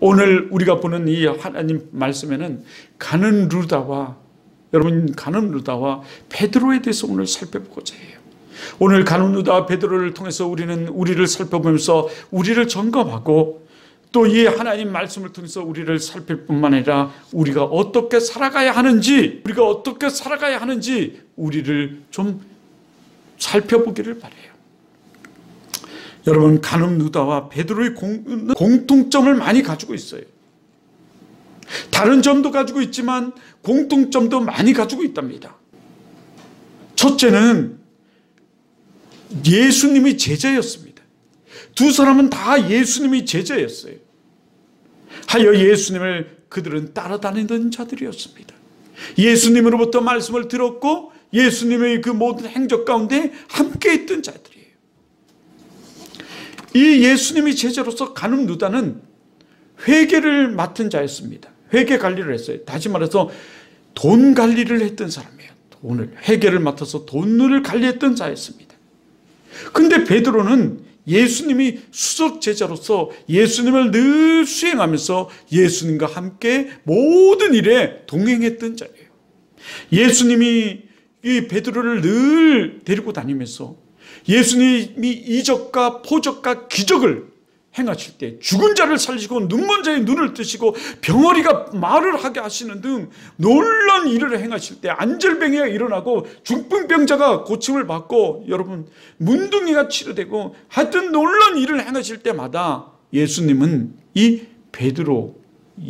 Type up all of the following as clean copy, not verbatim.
오늘 우리가 보는 이 하나님 말씀에는 가는 루다와 베드로에 대해서 오늘 살펴보고자 해요. 오늘 가는 루다와 베드로를 통해서 우리는 우리를 살펴보면서 우리를 점검하고 또 이 하나님 말씀을 통해서 우리를 살필 뿐만 아니라 우리가 어떻게 살아가야 하는지 우리를 좀 살펴보기를 바라요. 여러분, 가늠 루다와 베드로의 공통점을 많이 가지고 있어요. 다른 점도 가지고 있지만 공통점도 많이 가지고 있답니다. 첫째는 예수님이 제자였습니다. 두 사람은 다 예수님이 제자였어요. 하여 예수님을 그들은 따라다니던 자들이었습니다. 예수님으로부터 말씀을 들었고 예수님의 그 모든 행적 가운데 함께 있던 자들이에요. 이 예수님이 제자로서 가늠 루다는 회계를 맡은 자였습니다. 회계 관리를 했어요. 다시 말해서 돈 관리를 했던 사람이에요. 회계를 맡아서 돈을 관리했던 자였습니다. 근데 베드로는 예수님이 수석 제자로서 예수님을 늘 수행하면서 예수님과 함께 모든 일에 동행했던 자예요. 예수님이 이 베드로를 늘 데리고 다니면서 예수님이 이적과 포적과 기적을 행하실 때 죽은 자를 살리시고 눈먼 자의 눈을 뜨시고 병어리가 말을 하게 하시는 등 놀라운 일을 행하실 때 안절병이가 일어나고 중풍병자가 고침을 받고 여러분 문둥이가 치료되고 하여튼 놀라운 일을 행하실 때마다 예수님은 이 베드로,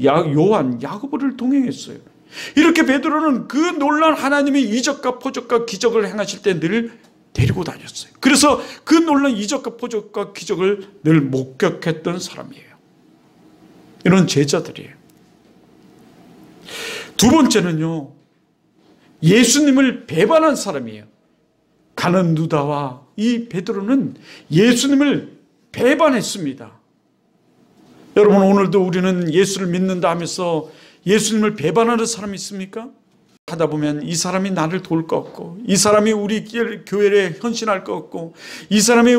요한, 야고보를 동행했어요. 이렇게 베드로는 그 놀라운 하나님의 이적과 포적과 기적을 행하실 때 늘 데리고 다녔어요. 그래서 그 놀라운 이적과 포적과 기적을 늘 목격했던 사람이에요. 이런 제자들이에요. 두 번째는요, 예수님을 배반한 사람이에요. 가늠 루다와 이 베드로는 예수님을 배반했습니다. 여러분, 오늘도 우리는 예수를 믿는다 하면서 예수님을 배반하는 사람이 있습니까? 하다 보면 이 사람이 나를 도울 것 같고, 이 사람이 우리 교회에 헌신할 것 같고, 이 사람이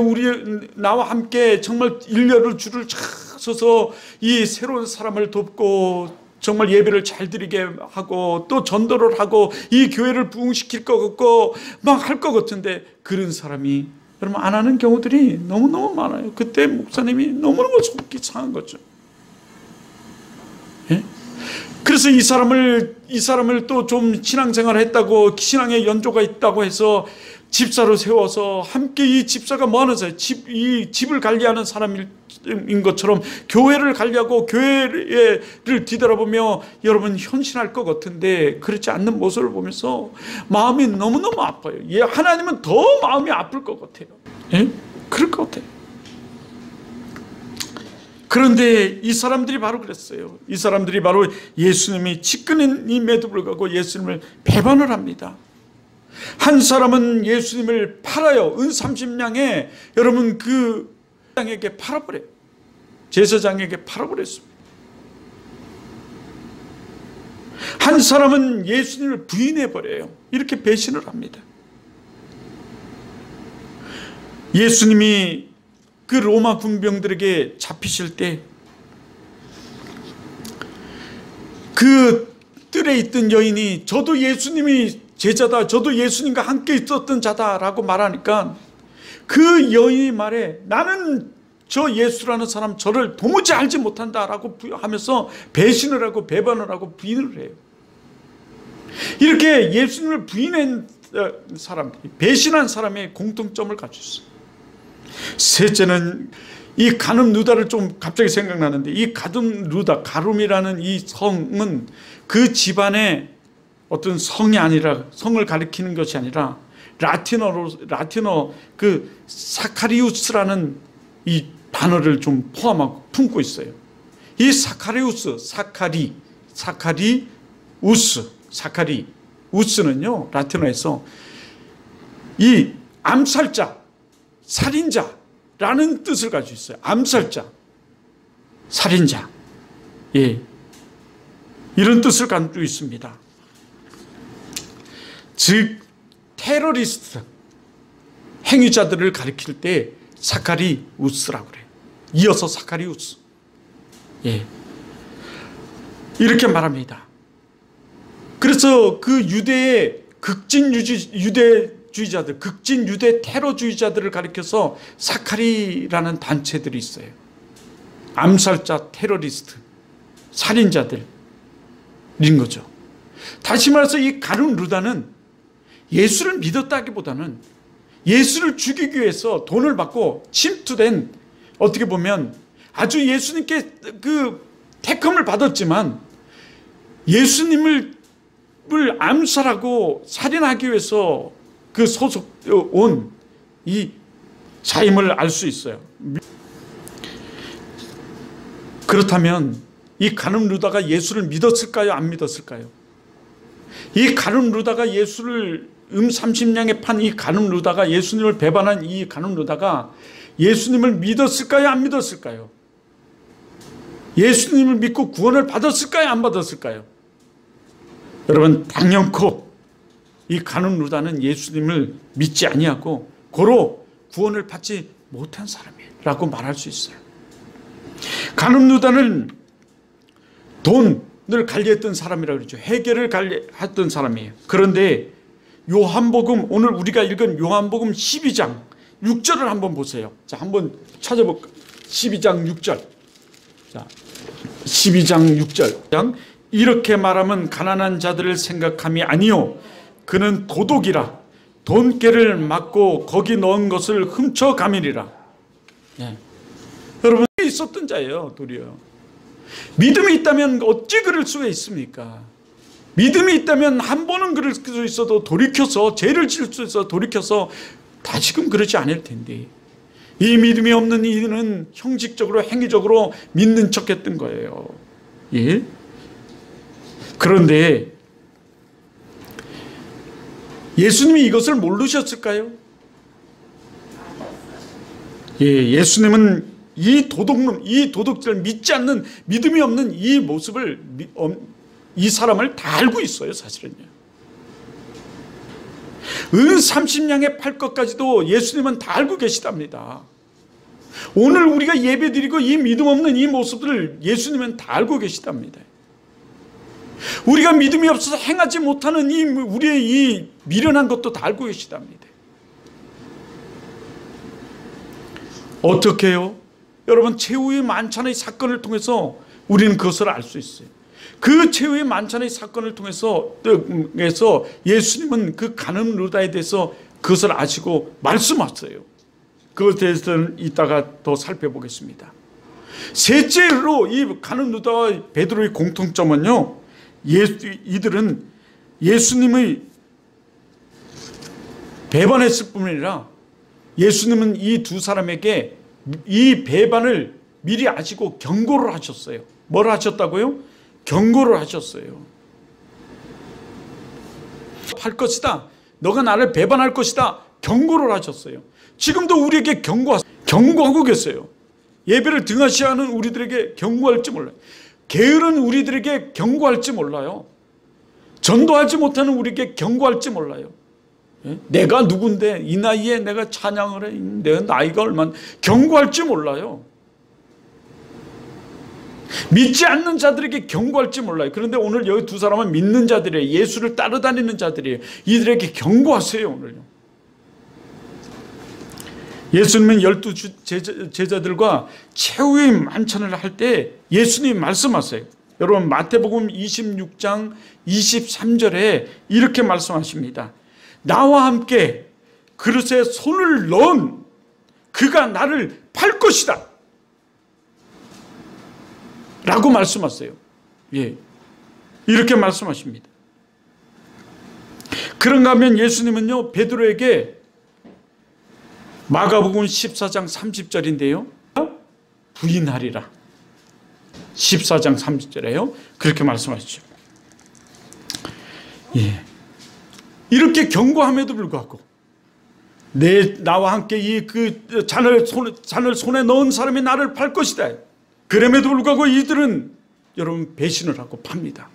나와 함께 정말 일렬을 줄을 쫙 서서 이 새로운 사람을 돕고 정말 예배를 잘 드리게 하고 또 전도를 하고 이 교회를 부흥시킬 것 같고 막 할 것 같은데 그런 사람이 여러분 안 하는 경우들이 너무너무 많아요. 그때 목사님이 너무너무 속이 상한 거죠. 예? 그래서 이 사람을 또 좀 신앙생활을 했다고, 신앙의 연조가 있다고 해서 집사로 세워서 함께 이 집사가 뭐 하는 사람, 이 집을 관리하는 사람인 것처럼 교회를 관리하고 교회를 뒤돌아보며 여러분 헌신할 것 같은데 그렇지 않는 모습을 보면서 마음이 너무너무 아파요. 하나님은 더 마음이 아플 것 같아요. 예? 그럴 것 같아요. 그런데 이 사람들이 바로 그랬어요. 이 사람들이 바로 예수님이 직근임에도 불구하고 예수님을 배반을 합니다. 한 사람은 예수님을 팔아요. 은 30냥에 여러분 그 장에게 팔아버려요. 제사장에게 팔아버렸습니다. 한 사람은 예수님을 부인해버려요. 이렇게 배신을 합니다. 예수님이 그 로마 군병들에게 잡히실 때 그 뜰에 있던 여인이 저도 예수님이 제자다, 저도 예수님과 함께 있었던 자다라고 말하니까 그 여인이 말해 나는 저 예수라는 사람 저를 도무지 알지 못한다라고 하면서 배신을 하고 배반을 하고 부인을 해요. 이렇게 예수님을 부인한 사람, 배신한 사람의 공통점을 가지고 있어요. 셋째는 이 가늠 루다를 좀 갑자기 생각나는데 이 가늠 루다, 가름이라는 이 성은 그 집안의 어떤 성이 아니라, 성을 가리키는 것이 아니라 라틴어 그 사카리우스라는 이 단어를 좀 포함하고 품고 있어요. 이 사카리우스는요 라틴어에서 이 암살자, 살인자라는 뜻을 가지고 있어요. 암살자, 살인자, 예, 이런 뜻을 가지고 있습니다. 즉 테러리스트, 행위자들을 가리킬 때 사카리우스라고 그래요. 이어서 사카리우스. 예, 이렇게 말합니다. 그래서 그 유대의 유대주의자들, 극진 유대 테러주의자들을 가리켜서 사카리라는 단체들이 있어요. 암살자, 테러리스트, 살인자들인 거죠. 다시 말해서 이 가룟 루다는 예수를 믿었다기보다는 예수를 죽이기 위해서 돈을 받고 침투된, 어떻게 보면 아주 예수님께 그 택함을 받았지만 예수님을 암살하고 살인하기 위해서 그 소속 온 이 자임을 알 수 있어요. 그렇다면 이 가룟 루다가 예수를 믿었을까요? 안 믿었을까요? 이 가룟 루다가 예수를 30냥에 판 이 가룟 루다가, 예수님을 배반한 이 가룟 루다가 예수님을 믿었을까요? 안 믿었을까요? 예수님을 믿고 구원을 받았을까요? 안 받았을까요? 여러분, 당연코 이 가룟 루다는 예수님을 믿지 아니하고 고로 구원을 받지 못한 사람이라고 말할 수 있어요. 가룟 루다는 돈을 관리했던 사람이라고 그러죠. 회계를 관리했던 사람이에요. 그런데 요한복음, 오늘 우리가 읽은 요한복음 12장 6절을 한번 보세요. 자, 한번 찾아볼까요? 12장 6절. 자, 12장 6절. 이렇게 말하면 가난한 자들을 생각함이 아니요 그는 도둑이라 돈깨를 맞고 거기 넣은 것을 훔쳐가미리라. 예. 여러분, 있었던 자예요. 도리어 믿음이 있다면 어찌 그럴 수가 있습니까? 믿음이 있다면 한 번은 그럴 수 있어도 돌이켜서, 죄를 지을 수 있어 돌이켜서 다시금 그러지 않을 텐데, 이 믿음이 없는 이는 형식적으로 행위적으로 믿는 척했던 거예요. 예? 그런데 예수님이 이것을 모르셨을까요? 예, 예수님은 이 도둑놈, 이 도둑질을 믿지 않는, 믿음이 없는 이 모습을, 이 사람을 다 알고 있어요, 사실은요. 은 30냥에 팔 것까지도 예수님은 다 알고 계시답니다. 오늘 우리가 예배드리고 이 믿음 없는 이 모습들을 예수님은 다 알고 계시답니다. 우리가 믿음이 없어서 행하지 못하는 우리의 이 미련한 것도 다 알고 계시답니다. 어떻게 해요? 여러분, 최후의 만찬의 사건을 통해서 우리는 그것을 알 수 있어요. 그 최후의 만찬의 사건을 통해서 예수님은 그 가룟 루다에 대해서 그것을 아시고 말씀하셨어요. 그것에 대해서는 이따가 더 살펴보겠습니다. 셋째로 이 가룟 루다와 베드로의 공통점은요, 이들은 예수님의 배반했을 뿐 아니라 예수님은 이 두 사람에게 이 배반을 미리 아시고 경고를 하셨어요. 뭘 하셨다고요? 경고를 하셨어요. 할 것이다. 너가 나를 배반할 것이다. 경고를 하셨어요. 지금도 우리에게 경고하고 계세요. 예배를 등하시하는 우리들에게 경고할지 몰라요. 게으른 우리들에게 경고할지 몰라요. 전도하지 못하는 우리에게 경고할지 몰라요. 내가 누군데 이 나이에 내가 찬양을 해, 내가 나이가 얼마나, 경고할지 몰라요. 믿지 않는 자들에게 경고할지 몰라요. 그런데 오늘 여기 두 사람은 믿는 자들이에요. 예수를 따라다니는 자들이에요. 이들에게 경고하세요. 오늘요. 예수님은 12 제자들과 최후의 만찬을 할 때 예수님이 말씀하세요. 여러분, 마태복음 26장 23절에 이렇게 말씀하십니다. 나와 함께 그릇에 손을 넣은 그가 나를 팔 것이다 라고 말씀하세요. 예, 이렇게 말씀하십니다. 그런가 하면 예수님은요, 베드로에게 마가복음 14장 30절인데요. 부인하리라. 14장 30절에요. 그렇게 말씀하시죠. 예. 이렇게 경고함에도 불구하고 나와 함께 이 잔을 손에 넣은 사람이 나를 팔 것이다. 그럼에도 불구하고 이들은 여러분 배신을 하고 팝니다.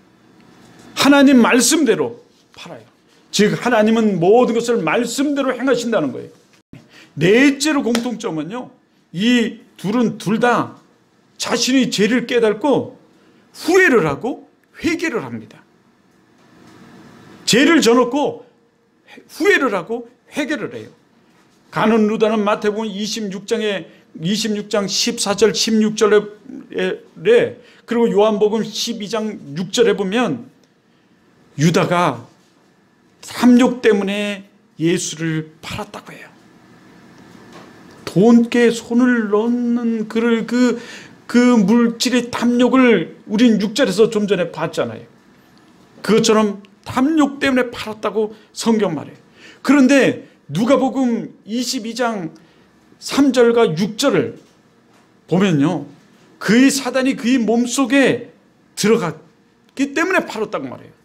하나님 말씀대로 팔아요. 즉 하나님은 모든 것을 말씀대로 행하신다는 거예요. 넷째로 공통점은요, 이 둘은 둘 다 자신의 죄를 깨닫고 후회를 하고 회개를 합니다. 죄를 져놓고 후회를 하고 회개를 해요. 가룟 유다는 마태복음 26장 14절 16절에 그리고 요한복음 12장 6절에 보면 유다가 탐욕 때문에 예수를 팔았다고 해요. 돈께 손을 넣는 그 물질의 탐욕을 우린 6절에서 좀 전에 봤잖아요. 그것처럼 탐욕 때문에 팔았다고 성경 말해요. 그런데 누가복음 22장 3절과 6절을 보면요, 그의 사단이 그의 몸속에 들어갔기 때문에 팔았다고 말해요.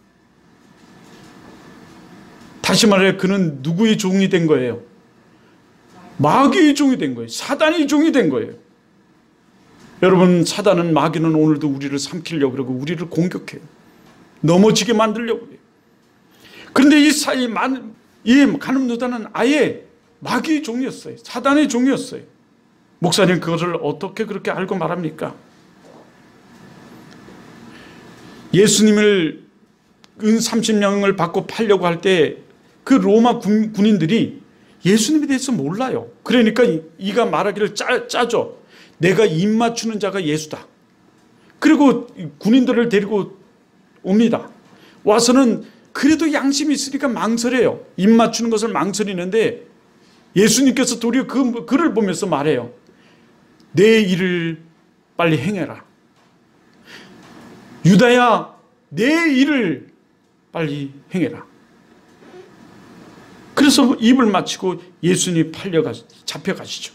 다시 말해 그는 누구의 종이 된 거예요? 마귀의 종이 된 거예요. 사단의 종이 된 거예요. 여러분, 사단은, 마귀는 오늘도 우리를 삼키려고 그러고 우리를 공격해요. 넘어지게 만들려고 해요. 그런데 이 가룟 유다는 아예 마귀의 종이었어요. 사단의 종이었어요. 목사님, 그것을 어떻게 그렇게 알고 말합니까? 예수님을 은 30냥을 받고 팔려고 할 때 그 로마 군인들이 예수님에 대해서 몰라요. 그러니까 이가 말하기를 짜죠. 내가 입 맞추는 자가 예수다. 그리고 군인들을 데리고 옵니다. 와서는 그래도 양심이 있으니까 망설여요. 입 맞추는 것을 망설이는데 예수님께서 도리어 그를 보면서 말해요. 내 일을 빨리 행해라. 유다야, 내 일을 빨리 행해라. 그래서 입을 맞추고 예수님이 잡혀가시죠.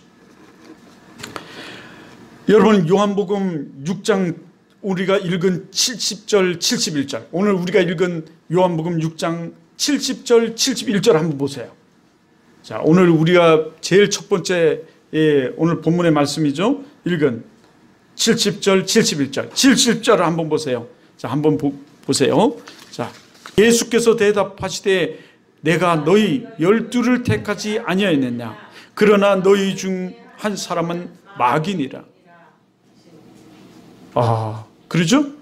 여러분, 요한복음 6장 우리가 읽은 70절 71절, 오늘 우리가 읽은 요한복음 6장 70절 71절 한번 보세요. 자, 오늘 우리가 제일 첫 번째 오늘 본문의 말씀이죠. 읽은 70절 71절 70절을 한번 보세요. 자, 한번 보세요. 자, 예수께서 대답하시되 내가 너희 12를 택하지 아니하였느냐? 그러나 너희 중 한 사람은 마귀니라. 그러죠?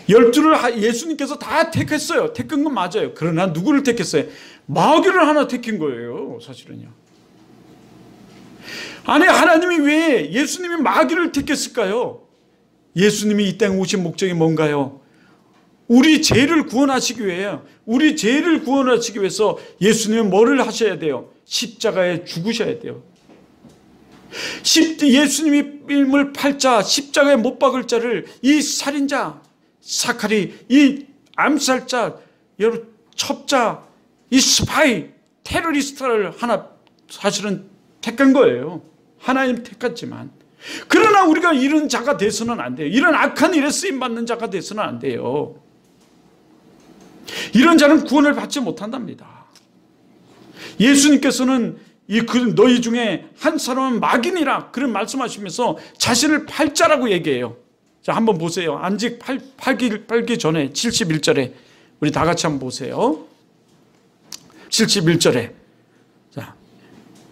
12를 예수님께서 다 택했어요. 택한 건 맞아요. 그러나 누구를 택했어요? 마귀를 하나 택한 거예요, 사실은요. 아니, 하나님이 왜 예수님이 마귀를 택했을까요? 예수님이 이 땅에 오신 목적이 뭔가요? 우리 죄를 구원하시기 위해요. 우리 죄를 구원하시기 위해서 예수님은 뭐를 하셔야 돼요? 십자가에 죽으셔야 돼요. 예수님을 팔자, 십자가에 못 박을 자를 이 살인자, 사카리, 이 암살자, 여러분 첩자, 이 스파이, 테러리스트를 하나 사실은 택한 거예요. 하나님 택했지만. 그러나 우리가 이런 자가 돼서는 안 돼요. 이런 악한 일에 쓰임받는 자가 돼서는 안 돼요. 이런 자는 구원을 받지 못한답니다. 예수님께서는 너희 중에 한 사람은 마귀니라 그런 말씀하시면서 자신을 팔자라고 얘기해요. 자, 한번 보세요. 안직 팔기 전에 71절에 우리 다 같이 한번 보세요. 71절에 자,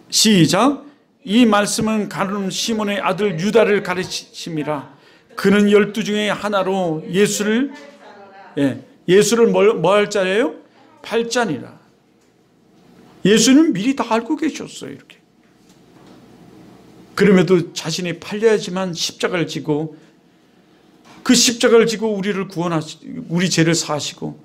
시작. 이 말씀은 가룟 시몬의 아들 유다를 가르치심이라. 그는 12 중에 하나로 예수를 뭐 할 자예요? 팔자니라. 예수는 미리 다 알고 계셨어요. 이렇게. 그럼에도 자신이 팔려야지만 십자가를 지고 그 십자가를 지고 우리를 구원하시고 우리 죄를 사하시고